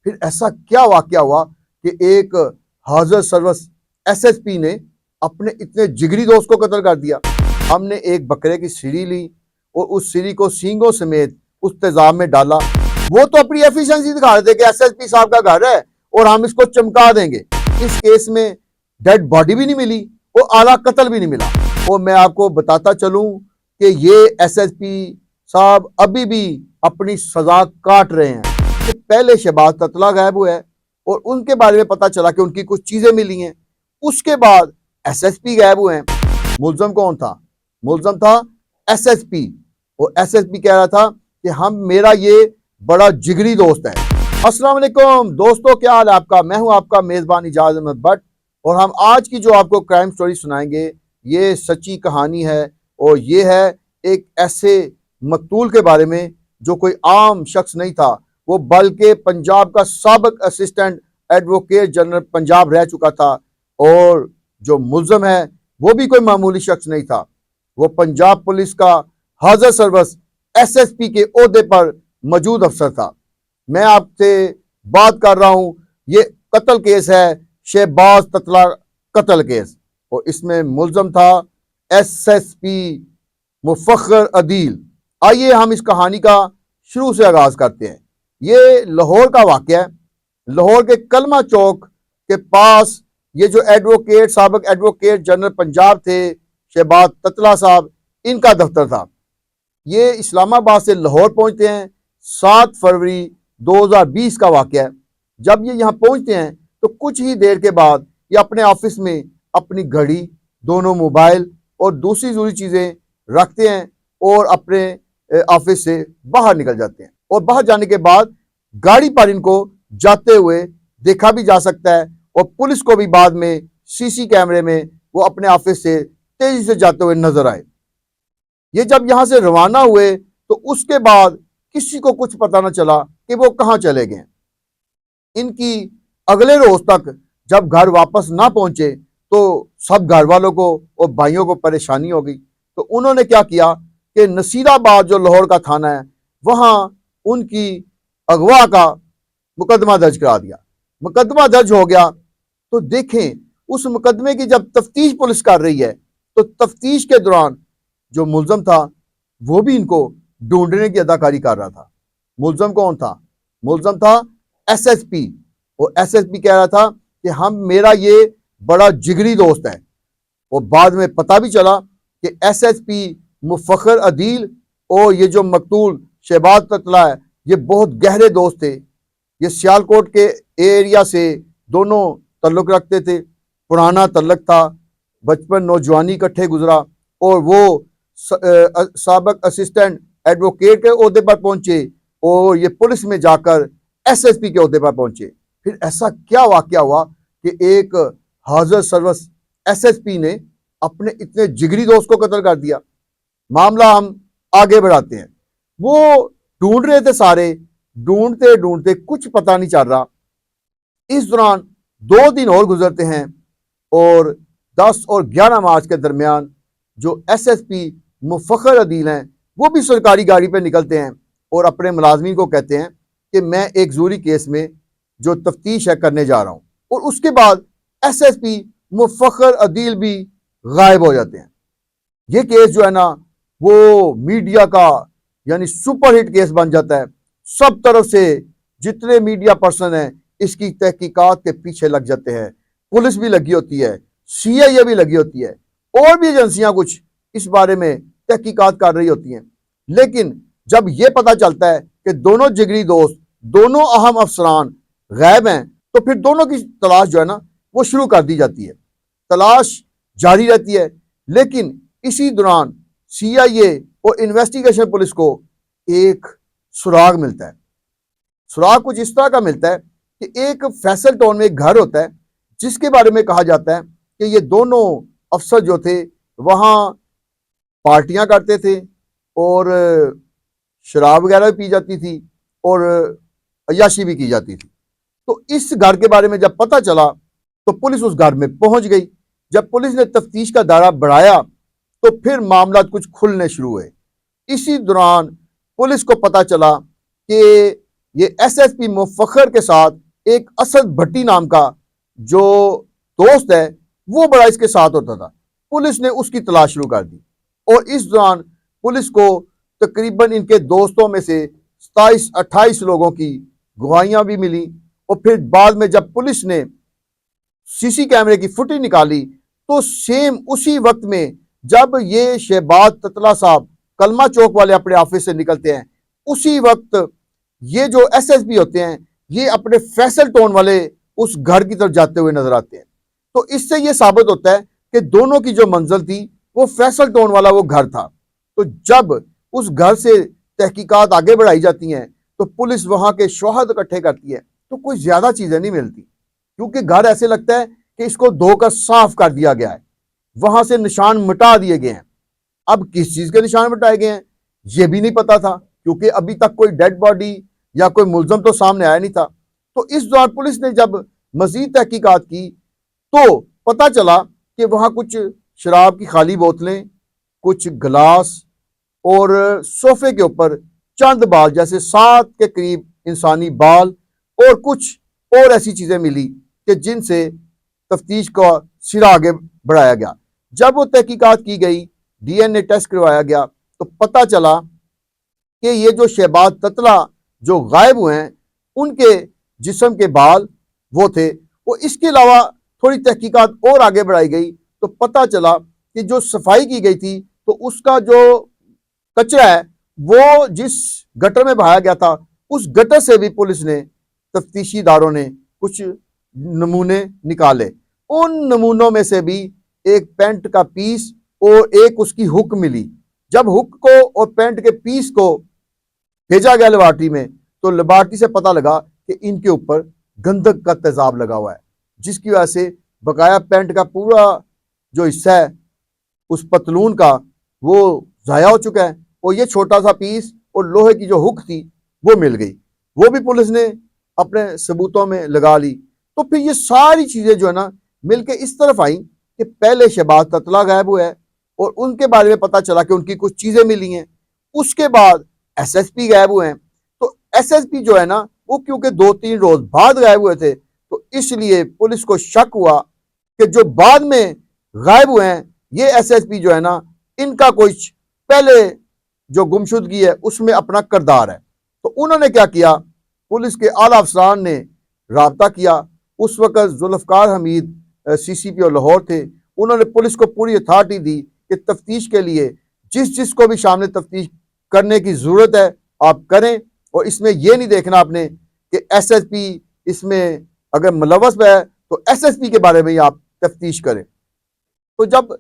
پھر ایسا کیا واقعہ ہوا کہ ایک حاضر سروس ایس ایس پی نے اپنے اتنے جگری دوست کو قتل کر دیا۔ ہم نے ایک بکرے کی سیڑھی لی اور اس سیڑھی کو سینگوں سمیت اس تیزاب میں ڈالا۔ وہ تو اپنی ایفیشنسی دکھا رہے تھے کہ ایس ایس پی صاحب کا گھر ہے اور ہم اس کو چمکا دیں گے۔ اس کیس میں ڈیڈ باڈی بھی نہیں ملی اور اعلیٰ قتل بھی نہیں ملا۔ اور میں آپ کو بتاتا چلوں کہ یہ ایس ایس پی صاحب ابھی بھی اپنی سزا کاٹ رہے ہیں۔ کہ پہلے شہباز تتلہ غائب ہوئے اور ان کے بارے میں پتا چلا کہ ان کی کچھ چیزیں ملی ہیں۔ اس کے بعد ایس ایس پی غائب ہوئے ہیں۔ ملزم کون تھا؟ ملزم تھا ایس ایس پی، اور ایس ایس پی کہہ رہا تھا کہ میرا یہ بڑا جگری دوست ہے۔ السلام علیکم دوستو، کیا حال ہے آپ کا؟ میں ہوں آپ کا میزبان اعجاز احمد بٹ، اور ہم آج کی جو آپ کو کرائم سٹوری سنائیں گے یہ سچی کہانی ہے، اور یہ ہے ایک ایسے مقتول کے بارے میں جو کوئی عام شخص نہیں تھا، وہ بلکہ پنجاب کا سابق اسسٹنٹ ایڈوکیٹ جنرل پنجاب رہ چکا تھا، اور جو ملزم ہے وہ بھی کوئی معمولی شخص نہیں تھا، وہ پنجاب پولیس کا حاضر سروس ایس ایس پی کے عہدے پر موجود افسر تھا۔ میں آپ سے بات کر رہا ہوں، یہ قتل کیس ہے شہباز تتلہ قتل کیس، اور اس میں ملزم تھا ایس ایس پی مفخر عدیل۔ آئیے ہم اس کہانی کا شروع سے آغاز کرتے ہیں۔ یہ لاہور کا واقعہ ہے۔ لاہور کے کلمہ چوک کے پاس یہ جو سابق ایڈوکیٹ جنرل پنجاب تھے شہباز تتلہ صاحب، ان کا دفتر تھا۔ یہ اسلام آباد سے لاہور پہنچتے ہیں۔ 7 فروری 2020 کا واقعہ ہے۔ جب یہ یہاں پہنچتے ہیں تو کچھ ہی دیر کے بعد یہ اپنے آفس میں اپنی گھڑی، دونوں موبائل اور دوسری ضروری چیزیں رکھتے ہیں اور اپنے آفس سے باہر نکل جاتے ہیں، اور باہر جانے کے بعد گاڑی پر ان کو جاتے ہوئے دیکھا بھی جا سکتا ہے، اور پولیس کو بھی بعد میں سی سی کیمرے میں وہ اپنے آفس سے تیزی سے جاتے ہوئے نظر آئے۔ یہ جب یہاں سے روانہ ہوئے تو اس کے بعد کسی کو کچھ پتہ نہ چلا کہ وہ کہاں چلے گئے۔ ان کی اگلے روز تک جب گھر واپس نہ پہنچے تو سب گھر والوں کو اور بھائیوں کو پریشانی ہو گئی، تو انہوں نے کیا کیا کہ نصیر آباد جو لاہور کا تھانہ ہے وہاں ان کی اغوا کا مقدمہ درج کرا دیا۔ مقدمہ درج ہو گیا تو دیکھیں اس مقدمے کی جب تفتیش پولیس کر رہی ہے تو تفتیش کے دوران جو ملزم تھا وہ بھی ان کو ڈھونڈنے کی اداکاری کر رہا تھا۔ ملزم کون تھا؟ ملزم تھا ایس ایس پی، اور ایس ایس پی کہہ رہا تھا کہ میرا یہ بڑا جگری دوست ہے، اور بعد میں پتہ بھی چلا کہ ایس ایس پی مفخر عدیل اور یہ جو مقتول شہباز تتلہ ہے یہ بہت گہرے دوست تھے۔ یہ سیالکوٹ کے ایریا سے دونوں تعلق رکھتے تھے، پرانا تعلق تھا، بچپن نوجوانی اکٹھے گزرا، اور وہ سابق اسسٹنٹ ایڈوکیٹ کے عہدے پر پہنچے اور یہ پولیس میں جا کر ایس ایس پی کے عہدے پر پہنچے۔ پھر ایسا کیا واقعہ ہوا کہ ایک حاضر سروس ایس ایس پی نے اپنے اتنے جگری دوست کو قتل کر دیا۔ معاملہ ہم آگے بڑھاتے ہیں۔ وہ ڈھونڈ رہے تھے، سارے ڈھونڈتے ڈھونڈتے کچھ پتہ نہیں چل رہا۔ اس دوران 2 دن اور گزرتے ہیں، اور 10 اور 11 مارچ کے درمیان جو ایس ایس پی مفخر عدیل ہیں وہ بھی سرکاری گاڑی پہ نکلتے ہیں اور اپنے ملازمین کو کہتے ہیں کہ میں ایک ضروری کیس میں جو تفتیش ہے کرنے جا رہا ہوں، اور اس کے بعد ایس ایس پی مفخر عدیل بھی غائب ہو جاتے ہیں۔ یہ کیس جو ہے نا وہ میڈیا کا یعنی سپر ہٹ کیس بن جاتا ہے۔ سب طرف سے جتنے میڈیا پرسن ہیں اس کی تحقیقات کے پیچھے لگ جاتے ہیں۔ پولیس بھی لگی ہوتی ہے، سی آئی اے بھی لگی ہوتی ہے، اور بھی ایجنسیاں کچھ اس بارے میں تحقیقات کر رہی ہوتی ہیں۔ لیکن جب یہ پتہ چلتا ہے کہ دونوں جگری دوست، دونوں اہم افسران غائب ہیں، تو پھر دونوں کی تلاش جو ہے نا وہ شروع کر دی جاتی ہے۔ تلاش جاری رہتی ہے، لیکن اسی دوران سی آئی اے اور انویسٹیگیشن پولیس کو ایک سراغ ملتا ہے۔ سراغ کچھ اس طرح کا ملتا ہے کہ ایک فیصل ٹاؤن میں ایک گھر ہوتا ہے جس کے بارے میں کہا جاتا ہے کہ یہ دونوں افسر جو تھے وہاں پارٹیاں کرتے تھے، اور شراب وغیرہ بھی پی جاتی تھی، اور عیاشی بھی کی جاتی تھی۔ تو اس گھر کے بارے میں جب پتہ چلا تو پولیس اس گھر میں پہنچ گئی۔ جب پولیس نے تفتیش کا دائرہ بڑھایا تو پھر معاملات کچھ کھلنے شروع ہوئے۔ اسی دوران پولیس کو پتہ چلا کہ یہ ایس ایس پی مفخر کے ساتھ ایک اسد بھٹی نام کا جو دوست ہے وہ بڑا اس کے ساتھ ہوتا تھا۔ پولیس نے اس کی تلاش شروع کر دی اور اس دوران پولیس کو تقریباً ان کے دوستوں میں سے 27-28 لوگوں کی گواہیاں بھی ملی، اور پھر بعد میں جب پولیس نے سی سی کیمرے کی فوٹیج نکالی تو سیم اسی وقت میں جب یہ شہباز تتلہ صاحب کلمہ چوک والے اپنے آفس سے نکلتے ہیں، اسی وقت یہ جو ایس ایس پی ہوتے ہیں یہ اپنے فیصل ٹون والے اس گھر کی طرف جاتے ہوئے نظر آتے ہیں۔ تو اس سے یہ ثابت ہوتا ہے کہ دونوں کی جو منزل تھی وہ فیصل ٹون والا وہ گھر تھا۔ تو جب اس گھر سے تحقیقات آگے بڑھائی جاتی ہیں تو پولیس وہاں کے شواہد اکٹھے کرتی ہے تو کوئی زیادہ چیزیں نہیں ملتی، کیونکہ گھر ایسے لگتا ہے کہ اس کو دھو کر صاف کر دیا گیا ہے، وہاں سے نشان مٹا دیے گئے ہیں۔ اب کس چیز کے نشان مٹائے گئے ہیں یہ بھی نہیں پتا تھا، کیونکہ ابھی تک کوئی ڈیڈ باڈی یا کوئی ملزم تو سامنے آیا نہیں تھا۔ تو اس دوران پولیس نے جب مزید تحقیقات کی تو پتا چلا کہ وہاں کچھ شراب کی خالی بوتلیں، کچھ گلاس اور صوفے کے اوپر چند بال جیسے 7 کے قریب انسانی بال اور کچھ اور ایسی چیزیں ملی کہ جن سے تفتیش کا سرا آگے بڑھایا گیا۔ جب وہ تحقیقات کی گئی، ڈی این اے ٹیسٹ کروایا گیا تو پتا چلا کہ یہ جو شہباز تتلہ جو غائب ہوئے ہیں ان کے جسم کے بال وہ تھے۔ وہ اس کے علاوہ تھوڑی تحقیقات اور آگے بڑھائی گئی تو پتا چلا کہ جو صفائی کی گئی تھی تو اس کا جو کچرا ہے وہ جس گٹر میں بہایا گیا تھا اس گٹر سے بھی پولیس نے تفتیشی اداروں نے کچھ نمونے نکالے۔ ان نمونوں میں سے بھی ایک پینٹ کا پیس اور ایک اس کی ہک ملی۔ جب ہک کو اور پینٹ کے پیس کو بھیجا گیا لیبارٹری میں تو لیبارٹری سے پتا لگا کہ ان کے اوپر گندھک کا تیزاب لگا ہوا ہے، جس کی وجہ سے بقایا پینٹ کا پورا جو حصہ ہے اس پتلون کا وہ ضائع ہو چکا ہے، اور یہ چھوٹا سا پیس اور لوہے کی جو ہک تھی وہ مل گئی، وہ بھی پولیس نے اپنے ثبوتوں میں لگا لی۔ تو پھر یہ ساری چیزیں جو ہے نا مل کے اس طرف آئیں کہ پہلے شہباز تتلہ غائب ہوئے اور ان کے بارے میں پتا چلا کہ ان کی کچھ چیزیں ملی ہیں، اس کے بعد ایس ایس پی غائب ہوئے ہیں۔ تو ایس ایس پی جو ہے نا وہ کیونکہ 2-3 روز بعد غائب ہوئے تھے تو اس لیے پولیس کو شک ہوا کہ جو بعد میں غائب ہوئے ہیں یہ ایس ایس پی جو ہے نا ان کا کوئی پہلے جو گمشدگی ہے اس میں اپنا کردار ہے۔ تو انہوں نے کیا کیا، پولیس کے اعلیٰ افسران نے رابطہ کیا۔ اس وقت ذوالفقار حمید سی سی پی او لاہور تھے، انہوں نے پولیس کو پوری اتھارٹی دی کہ تفتیش کے لیے جس کو بھی شامل تفتیش کرنے کی ضرورت ہے آپ کریں، اور اس میں یہ نہیں دیکھنا آپ نے کہ ایس ایس پی اس میں اگر ملوث ہے تو ایس ایس پی کے بارے میں ہی آپ تفتیش کریں۔ تو جب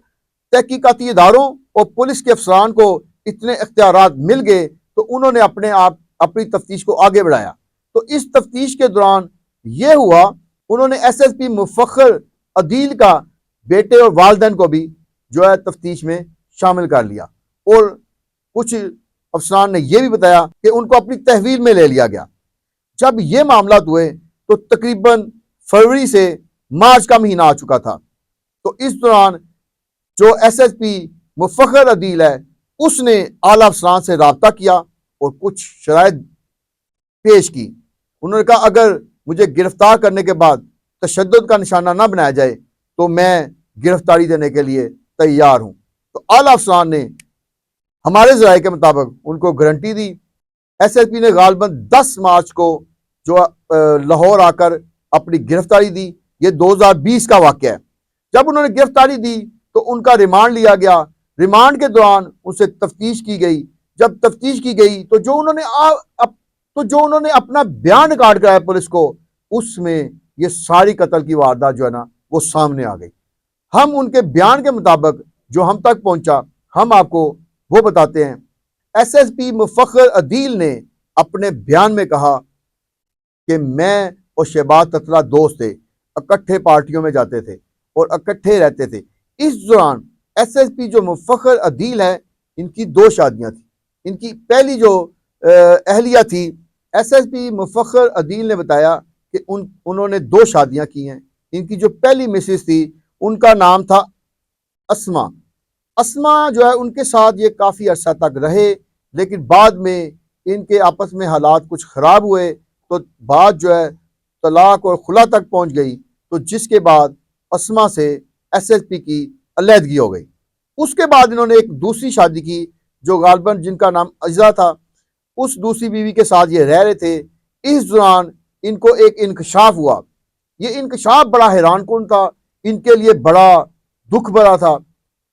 تحقیقاتی اداروں اور پولیس کے افسران کو اتنے اختیارات مل گئے تو انہوں نے اپنی تفتیش کو آگے بڑھایا۔ تو اس تفتیش کے دوران یہ ہوا، انہوں نے ایس ایس پی مفخر عدیل کا بیٹے اور والدین کو بھی جو ہے تفتیش میں شامل کر لیا، اور کچھ افسران نے یہ بھی بتایا کہ ان کو اپنی تحویل میں لے لیا گیا۔ جب یہ معاملات ہوئے تو تقریباً فروری سے مارچ کا مہینہ آ چکا تھا۔ تو اس دوران جو ایس ایس پی مفخر عدیل ہے اس نے اعلیٰ افسران سے رابطہ کیا اور کچھ شرائط پیش کی۔ انہوں نے کہا اگر مجھے گرفتار کرنے کے بعد تشدد کا نشانہ نہ بنایا جائے تو میں گرفتاری دینے کے لیے تیار ہوں۔ تو اعلیٰ افسران نے ہمارے ذرائع کے مطابق ان کو گارنٹی دی۔ ایس ایس پی نے غالباً 10 مارچ کو جو لاہور آ کر اپنی گرفتاری دی، یہ 2020 کا واقعہ ہے۔ جب انہوں نے گرفتاری دی تو ان کا ریمانڈ لیا گیا۔ ریمانڈ کے دوران ان سے تفتیش کی گئی۔ جب تفتیش کی گئی تو جو انہوں نے اپنا بیان ریکارڈ کرایا پولیس کو، اس میں یہ ساری قتل کی واردات جو ہے نا وہ سامنے آ گئی۔ ہم ان کے بیان کے مطابق جو ہم تک پہنچا ہم آپ کو وہ بتاتے ہیں۔ ایس ایس پی مفخر عدیل نے اپنے بیان میں کہا کہ میں اور شہباز تتلہ دوست تھے، اکٹھے پارٹیوں میں جاتے تھے اور اکٹھے رہتے تھے۔ اس دوران ایس ایس پی جو مفخر عدیل ہے ان کی 2 شادیاں تھیں۔ ان کی پہلی جو اہلیہ تھی، ایس ایس پی مفخر عدیل نے بتایا کہ انہوں نے 2 شادیاں کی ہیں۔ ان کی جو پہلی مسز تھی ان کا نام تھا اسما۔ اسما جو ہے ان کے ساتھ یہ کافی عرصہ تک رہے، لیکن بعد میں ان کے آپس میں حالات کچھ خراب ہوئے تو بات جو ہے طلاق اور خلا تک پہنچ گئی، تو جس کے بعد اسما سے ایس ایس پی کی علیحدگی ہو گئی۔ اس کے بعد انہوں نے ایک دوسری شادی کی جو غالباً جن کا نام اجزا تھا، اس دوسری بیوی کے ساتھ یہ رہ رہے تھے۔ اس دوران ان کو ایک انکشاف ہوا، یہ انکشاف بڑا حیران کن تھا، ان کے لیے بڑا دکھ بھرا تھا۔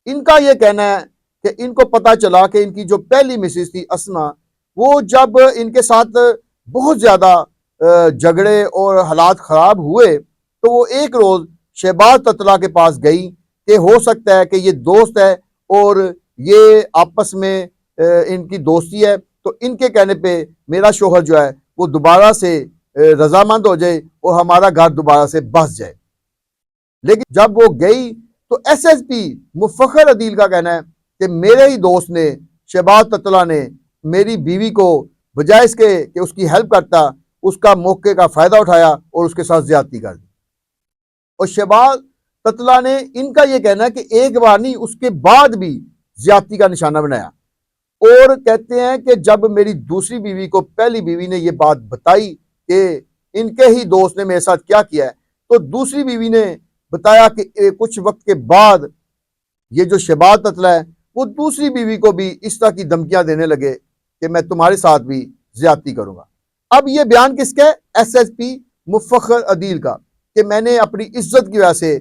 ان کا یہ کہنا ہے کہ ان کو پتا چلا کہ ان کی جو پہلی مسز تھی اسما، وہ جب ان کے ساتھ بہت زیادہ جھگڑے اور حالات خراب ہوئے تو وہ ایک روز شہباز تتلہ کے پاس گئی کہ ہو سکتا ہے کہ یہ دوست ہے اور یہ آپس میں ان کی دوستی ہے، تو ان کے کہنے پہ میرا شوہر جو ہے وہ دوبارہ سے رضامند ہو جائے اور ہمارا گھر دوبارہ سے بس جائے۔ لیکن جب وہ گئی تو ایس ایس پی مفخر عدیل کا کہنا ہے کہ میرے ہی دوست نے شہباز تتلہ نے میری بیوی کو بجائے اس کے کہ اس کی ہیلپ کرتا، اس کا موقع کا فائدہ اٹھایا اور اس کے ساتھ زیادتی کر دی۔ اور شہباز تتلہ نے ان کا یہ کہنا ہے کہ ایک بار نہیں، اس کے بعد بھی زیادتی کا نشانہ بنایا، اور کہتے ہیں کہ جب میری دوسری بیوی کو پہلی بیوی نے یہ بات بتائی کہ ان کے ہی دوست نے میرے ساتھ کیا کیا ہے، تو دوسری بیوی نے بتایا کہ کچھ وقت کے بعد یہ جو شہباز تتلہ ہے وہ دوسری بیوی کو بھی اس طرح کی دھمکیاں دینے لگے کہ میں تمہارے ساتھ بھی زیادتی کروں گا۔ اب یہ بیان کس کا ہے؟ ایس ایس پی مفخر عدیل کا، کہ میں نے اپنی عزت کی وجہ سے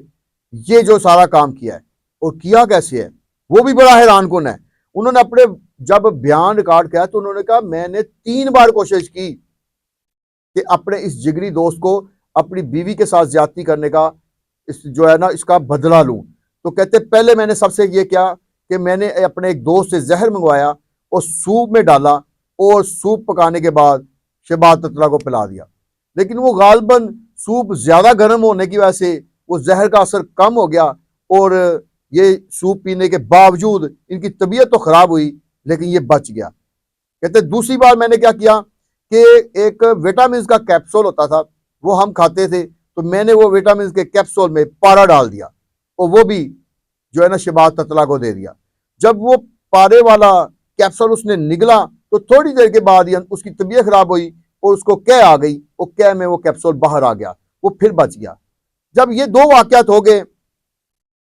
یہ جو سارا کام کیا ہے، اور کیا کیسے ہے وہ بھی بڑا حیران کن ہے۔ انہوں نے اپنے جب بیان ریکارڈ کیا تو انہوں نے کہا میں نے 3 بار کوشش کی کہ اپنے اس جگری دوست کو اپنی بیوی کے ساتھ زیادتی کرنے کا جو ہے نا اس کا بدلہ لوں۔ تو کہتے پہلے میں نے سب سے یہ کیا کہ میں نے اپنے ایک دوست سے زہر منگوایا اور سوپ میں ڈالا اور سوپ پکانے کے بعد شہباز تتلہ کو پلا دیا، لیکن وہ غالباً سوپ زیادہ گرم ہونے کی وجہ سے وہ زہر کا اثر کم ہو گیا، اور یہ سوپ پینے کے باوجود ان کی طبیعت تو خراب ہوئی لیکن یہ بچ گیا۔ کہتے دوسری بار میں نے کیا کیا کہ ایک وٹامنز کا کیپسول ہوتا تھا وہ ہم کھاتے تھے، تو میں نے وہ وٹامنز کے کیپسول میں پارا ڈال دیا اور وہ بھی جو ہے نا شہباز تتلہ کو دے دیا۔ جب وہ پارے والا کیپسول اس نے نگلا تو تھوڑی دیر کے بعد ہی اس کی طبیعت خراب ہوئی اور اس کو قے آ گئی، اور قے میں وہ کیپسول باہر آ گیا، وہ پھر بچ گیا۔ جب یہ 2 واقعات ہو گئے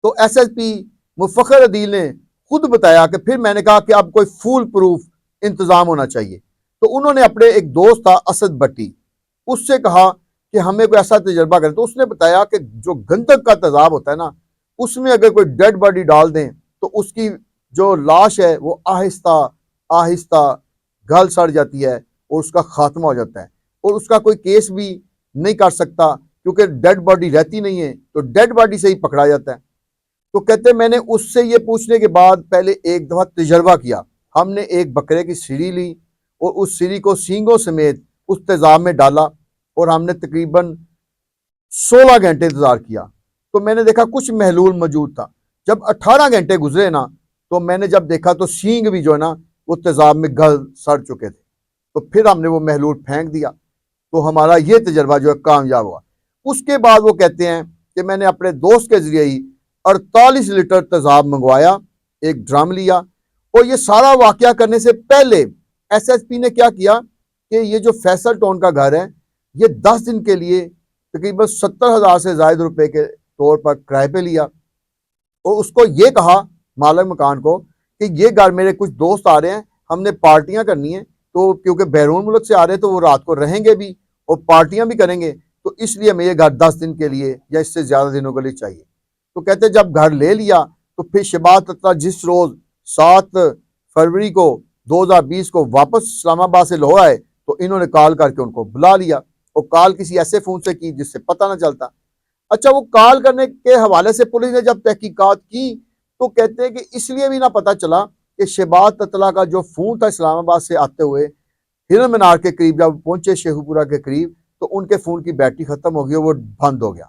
تو ایس ایس پی مفخر عدیل نے خود بتایا کہ پھر میں نے کہا کہ اب کوئی فول پروف انتظام ہونا چاہیے، تو انہوں نے اپنے ایک دوست تھا اسد بٹی، اس سے کہا کہ ہمیں کوئی ایسا تجربہ کریں، تو اس نے بتایا کہ جو گندک کا تیزاب ہوتا ہے نا، اس میں اگر کوئی ڈیڈ باڈی ڈال دیں تو اس کی جو لاش ہے وہ آہستہ آہستہ گل سڑ جاتی ہے اور اس کا خاتمہ ہو جاتا ہے، اور اس کا کوئی کیس بھی نہیں کر سکتا کیونکہ ڈیڈ باڈی رہتی نہیں ہے، تو ڈیڈ باڈی سے ہی پکڑا جاتا ہے۔ تو کہتے میں نے اس سے یہ پوچھنے کے بعد پہلے ایک دفعہ تجربہ کیا، ہم نے ایک بکرے کی سیڑھی لی اور اس سیڑھی کو سینگوں سمیت اس تیزاب میں ڈالا اور ہم نے تقریباً 16 گھنٹے انتظار کیا، تو میں نے دیکھا کچھ محلول موجود تھا۔ جب 18 گھنٹے گزرے نا تو میں نے جب دیکھا تو سینگ بھی جو ہے نا وہ تیزاب میں گل سڑ چکے تھے، تو پھر ہم نے وہ محلول پھینک دیا، تو ہمارا یہ تجربہ جو ہے کامیاب ہوا۔ اس کے بعد وہ کہتے ہیں کہ میں نے اپنے دوست کے ذریعے ہی 48 لیٹر تیزاب منگوایا، ایک ڈرم لیا، اور یہ سارا واقعہ کرنے سے پہلے ایس ایس پی نے کیا کیا کہ یہ جو فیصل ٹون کا گھر ہے یہ 10 دن کے لیے تقریباً 70,000 سے زائد روپے کے طور پر کرائے پہ لیا، اور اس کو یہ کہا مالک مکان کو کہ یہ گھر میرے کچھ دوست آ رہے ہیں، ہم نے پارٹیاں کرنی ہیں، تو کیونکہ بیرون ملک سے آ رہے ہیں تو وہ رات کو رہیں گے بھی اور پارٹیاں بھی کریں گے، تو اس لیے ہمیں یہ گھر 10 دن کے لیے یا اس سے زیادہ دنوں کے لیے چاہیے۔ تو کہتے جب گھر لے لیا تو پھر شہباز تتلہ جس روز 7 فروری کو 2020 کو واپس اسلام آباد سے لاہور آئے تو انہوں نے کال کر کے ان کو بلا لیا، اور کال کسی ایسے فون سے کی جس سے پتہ نہ چلتا۔ اچھا، وہ کال کرنے کے حوالے سے پولیس نے جب تحقیقات کی تو کہتے ہیں کہ اس لیے بھی نہ پتہ چلا کہ شہباز تتلہ کا جو فون تھا اسلام آباد سے آتے ہوئے ہرن مینار کے قریب جب پہنچے شیخو پورہ کے قریب تو ان کے فون کی بیٹری ختم ہو گئی، وہ بند ہو گیا۔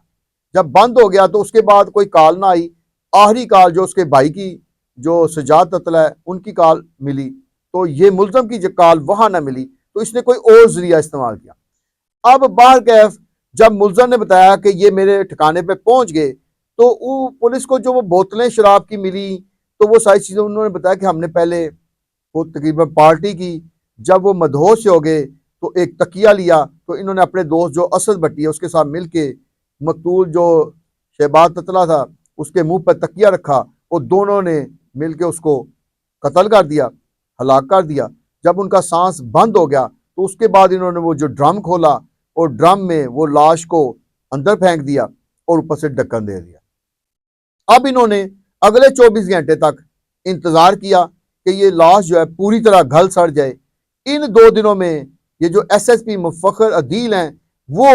جب بند ہو گیا تو اس کے بعد کوئی کال نہ آئی، آخری کال جو اس کے بھائی کی جو سجاد تتلہ ہے ان کی کال ملی، تو یہ ملزم کی جو کال وہاں نہ ملی تو اس نے کوئی اور ذریعہ استعمال کیا۔ اب بہرکیف جب ملزم نے بتایا کہ یہ میرے ٹھکانے پہ پہنچ گئے تو پولیس کو جو وہ بوتلیں شراب کی ملی تو وہ ساری چیزیں انہوں نے بتایا کہ ہم نے پہلے وہ تقریباً پارٹی کی، جب وہ مدہوش سے ہو گئے تو ایک تکیہ لیا تو انہوں نے اپنے دوست جو اسد بھٹی ہے اس کے ساتھ مل کے مقتول جو شہباز تتلا تھا اس کے منہ پہ تکیہ رکھا اور دونوں نے مل کے اس کو قتل کر دیا، ہلاک کر دیا۔ جب ان کا سانس بند ہو گیا تو اس کے بعد انہوں نے وہ جو ڈرم کھولا اور ڈرم میں وہ لاش کو اندر پھینک دیا اور اوپر سے ڈھکن دے دیا۔ اب انہوں نے اگلے 24 گھنٹے تک انتظار کیا کہ یہ لاش جو ہے پوری طرح گل سڑ جائے۔ ان 2 دنوں میں یہ جو ایس ایس پی مفخر عدیل ہیں وہ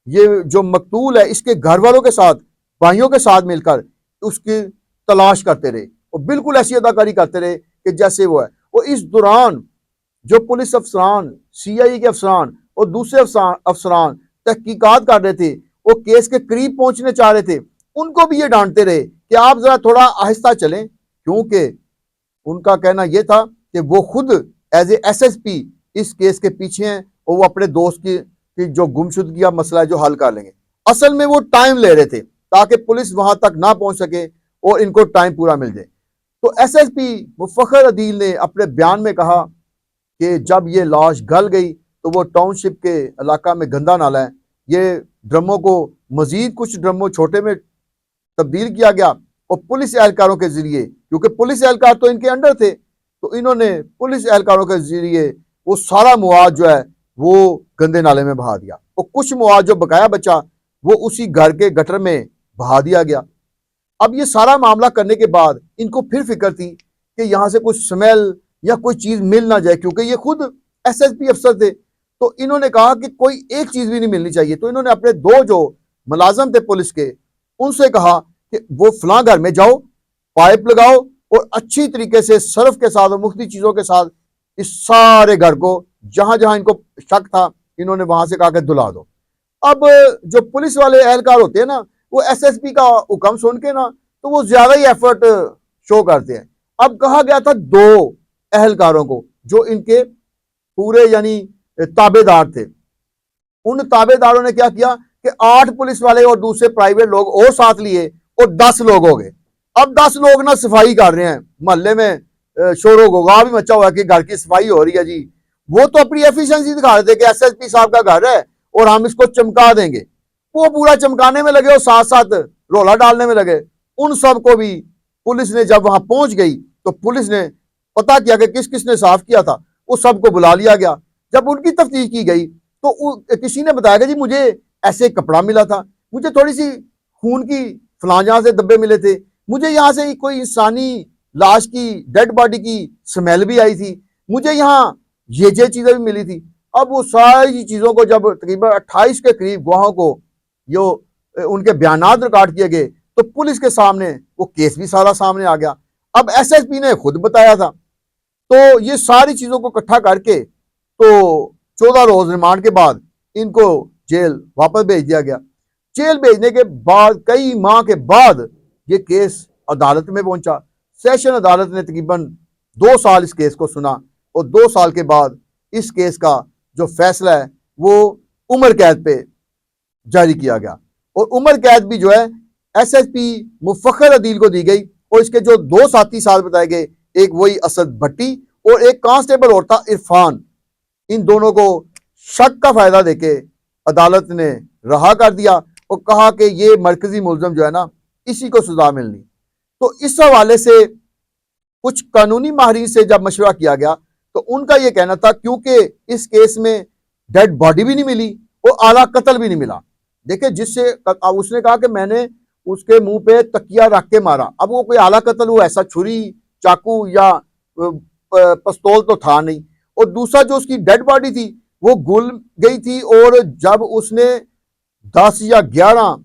یہ جو مقتول ہے اس کے گھر والوں کے ساتھ، بھائیوں کے ساتھ مل کر اس کی تلاش کرتے رہے اور بالکل ایسی اداکاری کرتے رہے کہ جیسے وہ ہے۔ اور اس دوران جو پولیس افسران، سی آئی کے افسران اور دوسرے افسران تحقیقات کر رہے تھے، وہ کیس کے قریب پہنچنے چاہ رہے تھے، ان کو بھی یہ ڈانٹتے رہے کہ آپ ذرا تھوڑا آہستہ چلیں، کیونکہ ان کا کہنا یہ تھا کہ وہ خود as a S S P اس کیس کے پیچھے ہیں اور وہ اپنے دوست کی جو گمشدگی کا مسئلہ ہے جو حل کر لیں گے۔ اصل میں وہ ٹائم لے رہے تھے تاکہ پولیس وہاں تک نہ پہنچ سکے اور ان کو ٹائم پورا مل جائے۔ تو ایس ایس پی مفخر عدیل نے اپنے بیان میں کہا کہ جب یہ لاش گل گئی تو وہ ٹاؤن شپ کے علاقہ میں گندا نالہ ہے، یہ ڈرموں کو مزید کچھ ڈرموں چھوٹے میں تبدیل کیا گیا اور پولیس اہلکاروں کے ذریعے، کیونکہ پولیس اہلکار تو ان کے انڈر تھے، تو انہوں نے پولیس اہلکاروں کے ذریعے وہ سارا مواد جو ہے وہ گندے نالے میں بہا دیا اور کچھ مواد جو بقایا بچا وہ اسی گھر کے گٹر میں بہا دیا گیا۔ اب یہ سارا معاملہ کرنے کے بعد ان کو پھر فکر تھی کہ یہاں سے کچھ سمیل یا کوئی چیز مل نہ جائے، کیونکہ یہ خود ایس ایس پی افسر تھے، تو انہوں نے کہا کہ کوئی ایک چیز بھی نہیں ملنی چاہیے۔ تو انہوں نے اپنے 2 جو ملازم تھے پولیس کے ان سے کہا کہ وہ فلاں گھر میں جاؤ، پائپ لگاؤ اور اچھی طریقے سے سرف کے ساتھ اور مختلف چیزوں کے ساتھ اس سارے گھر کو جہاں جہاں ان کو شک تھا انہوں نے وہاں سے کہا کہ دھلا دو۔ اب جو پولیس والے اہلکار ہوتے ہیں نا وہ ایس ایس پی کا حکم سن کے نا تو وہ زیادہ ہی ایفرٹ شو کرتے ہیں۔ اب کہا گیا تھا 2 اہلکاروں کو جو ان کے پورے یعنی تابع دار تھے، ان تابع داروں نے کیا کیا کہ 8 پولیس والے اور دوسرے پرائیویٹ لوگ اور ساتھ لیے اور 10 لوگ ہو گئے۔ اب 10 لوگ نا صفائی کر رہے ہیں، محلے میں شور و غوغا بھی مچا ہوا ہے کہ گھر کی صفائی ہو رہی ہے جی۔ وہ تو اپنی ایفیشنسی دکھا رہے تھے کہ ایس ایس پی صاحب کا گھر ہے اور ہم اس کو چمکا دیں گے، وہ پورا چمکانے میں لگے اور ساتھ ساتھ رولا ڈالنے میں لگے۔ ان سب کو بھی پولیس نے جب وہاں پہنچ گئی تو پولیس نے پتا کیا کہ کس کس نے صاف کیا تھا، وہ سب کو بلا لیا گیا۔ جب ان کی تفتیش کی گئی تو کسی نے بتایا کہ جی مجھے ایسے کپڑا ملا تھا، مجھے تھوڑی سی خون کی فلاں جہاں سے دبے ملے تھے، مجھے یہاں سے کوئی انسانی لاش کی ڈیڈ باڈی کی سمیل بھی آئی تھی، مجھے یہاں یہ چیزیں بھی ملی تھی۔ اب وہ ساری چیزوں کو جب تقریباً 28 کے قریب گواہوں کو جو ان کے بیانات ریکارڈ کیے گئے تو پولیس کے سامنے وہ کیس بھی سارا سامنے آ گیا۔ اب ایس ایس پی نے خود بتایا تھا، تو یہ ساری چیزوں کو اکٹھا کر کے تو 14 روز ریمانڈ کے بعد ان کو جیل واپس بھیج دیا گیا۔ جیل بھیجنے کے بعد کئی ماہ کے بعد یہ کیس عدالت میں پہنچا۔ سیشن عدالت نے تقریباً 2 سال اس کیس کو سنا اور 2 سال کے بعد اس کیس کا جو فیصلہ ہے وہ عمر قید پہ جاری کیا گیا، اور عمر قید بھی جو ہے ایس ایس پی مفخر عدیل کو دی گئی اور اس کے جو 2 ساتھی ساتھ بتائے گئے، ایک وہی اسد بھٹی اور ایک کانسٹیبل اور تھا عرفان، ان دونوں کو شک کا فائدہ دے کے عدالت نے رہا کر دیا اور کہا کہ یہ مرکزی ملزم جو ہے نا اسی کو سزا ملنی۔ تو اس حوالے سے کچھ قانونی ماہرین سے جب مشورہ کیا گیا تو ان کا یہ کہنا تھا کیونکہ اس کیس میں ڈیڈ باڈی بھی نہیں ملی اور اعلیٰ قتل بھی نہیں ملا۔ دیکھیں جس سے اس نے کہا کہ میں نے اس کے منہ پہ تکیہ رکھ کے مارا، اب وہ کوئی اعلیٰ قتل ہوا ایسا چھری چاقو یا پستول تو تھا نہیں، اور دوسرا جو اس کی ڈیڈ باڈی تھی وہ گل گئی تھی، اور جب اس نے 10 یا 11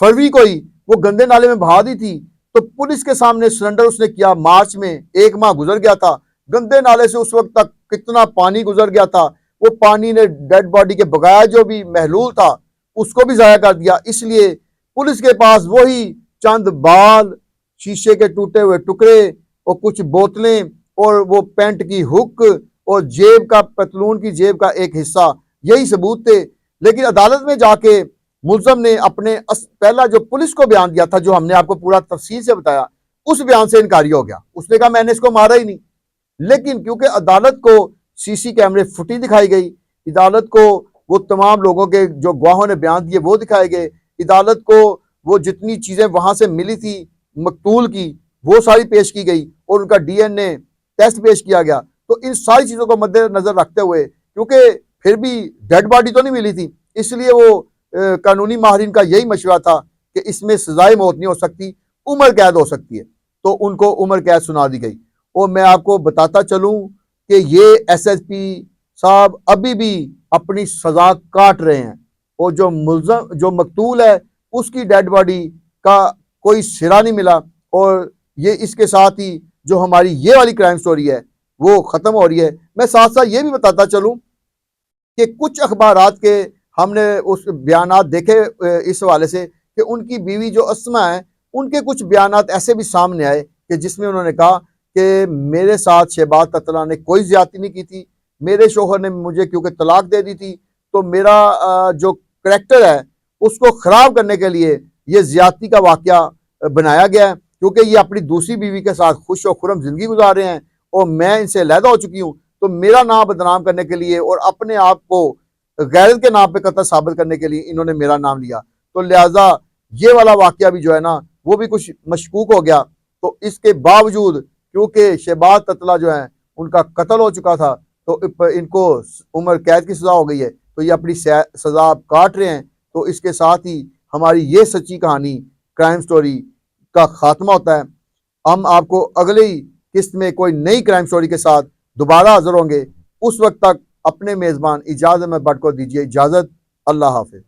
فروری کو ہی وہ گندے نالے میں بہا دی تھی تو پولیس کے سامنے سرنڈر اس نے کیا۔ مارچ میں 1 ماہ گزر گیا تھا، گندے نالے سے اس وقت تک کتنا پانی گزر گیا تھا، وہ پانی نے ڈیڈ باڈی کے بغیر جو بھی محلول تھا اس کو بھی ضائع کر دیا۔ اس لیے پولیس کے پاس وہی چند بال، شیشے کے ٹوٹے ہوئے ٹکڑے اور کچھ بوتلیں اور وہ پینٹ کی ہک اور جیب کا، پتلون کی جیب کا ایک حصہ، یہی ثبوت تھے۔ لیکن عدالت میں جا کے ملزم نے اپنے پہلا جو پولیس کو بیان دیا تھا، جو ہم نے آپ کو پورا تفصیل سے بتایا، اس بیان سے انکاری ہو گیا۔ اس نے کہا میں نے اس کو مارا ہی نہیں۔ لیکن کیونکہ عدالت کو سی سی کیمرے فوٹیج دکھائی گئی، عدالت کو وہ تمام لوگوں کے جو گواہوں نے بیان دیے وہ دکھائے گئے، عدالت کو وہ جتنی چیزیں وہاں سے ملی تھی مقتول کی وہ ساری پیش کی گئی، اور ان کا ڈی این اے ٹیسٹ پیش کیا گیا۔ تو ان ساری چیزوں کو مد نظر رکھتے ہوئے، کیونکہ پھر بھی ڈیڈ باڈی تو نہیں ملی تھی، اس لیے وہ قانونی ماہرین کا یہی مشورہ تھا کہ اس میں سزائے موت نہیں ہو سکتی، عمر قید ہو سکتی ہے، تو ان کو عمر قید سنا دی گئی۔ اور میں آپ کو بتاتا چلوں کہ یہ ایس ایس پی صاحب ابھی بھی اپنی سزا کاٹ رہے ہیں، اور جو ملزم جو مقتول ہے اس کی ڈیڈ باڈی کا کوئی سرا نہیں ملا، اور یہ اس کے ساتھ ہی جو ہماری یہ والی کرائم سٹوری ہے وہ ختم ہو رہی ہے۔ میں ساتھ ساتھ یہ بھی بتاتا چلوں کہ کچھ اخبارات کے ہم نے اس بیانات دیکھے اس حوالے سے کہ ان کی بیوی جو اسما ہے ان کے کچھ بیانات ایسے بھی سامنے آئے کہ جس میں انہوں نے کہا کہ میرے ساتھ شہباز تتلہ نے کوئی زیادتی نہیں کی تھی، میرے شوہر نے مجھے کیونکہ طلاق دے دی تھی تو میرا جو کریکٹر ہے اس کو خراب کرنے کے لیے یہ زیادتی کا واقعہ بنایا گیا ہے، کیونکہ یہ اپنی دوسری بیوی کے ساتھ خوش و خرم زندگی گزار رہے ہیں اور میں ان سے علیحدہ ہو چکی ہوں، تو میرا نام بدنام کرنے کے لیے اور اپنے آپ کو غیرت کے نام پہ قتل ثابت کرنے کے لیے انہوں نے میرا نام لیا، تو لہٰذا یہ والا واقعہ بھی جو ہے نا وہ بھی کچھ مشکوک ہو گیا۔ تو اس کے باوجود کیونکہ شہباز تتلہ جو ہیں ان کا قتل ہو چکا تھا تو ان کو عمر قید کی سزا ہو گئی ہے، تو یہ اپنی سزا کاٹ رہے ہیں۔ تو اس کے ساتھ ہی ہماری یہ سچی کہانی کرائم سٹوری کا خاتمہ ہوتا ہے۔ ہم آپ کو اگلی قسط میں کوئی نئی کرائم سٹوری کے ساتھ دوبارہ حاضر ہوں گے، اس وقت تک اپنے میزبان اجازت میں بٹ کو دیجیے اجازت۔ اللہ حافظ۔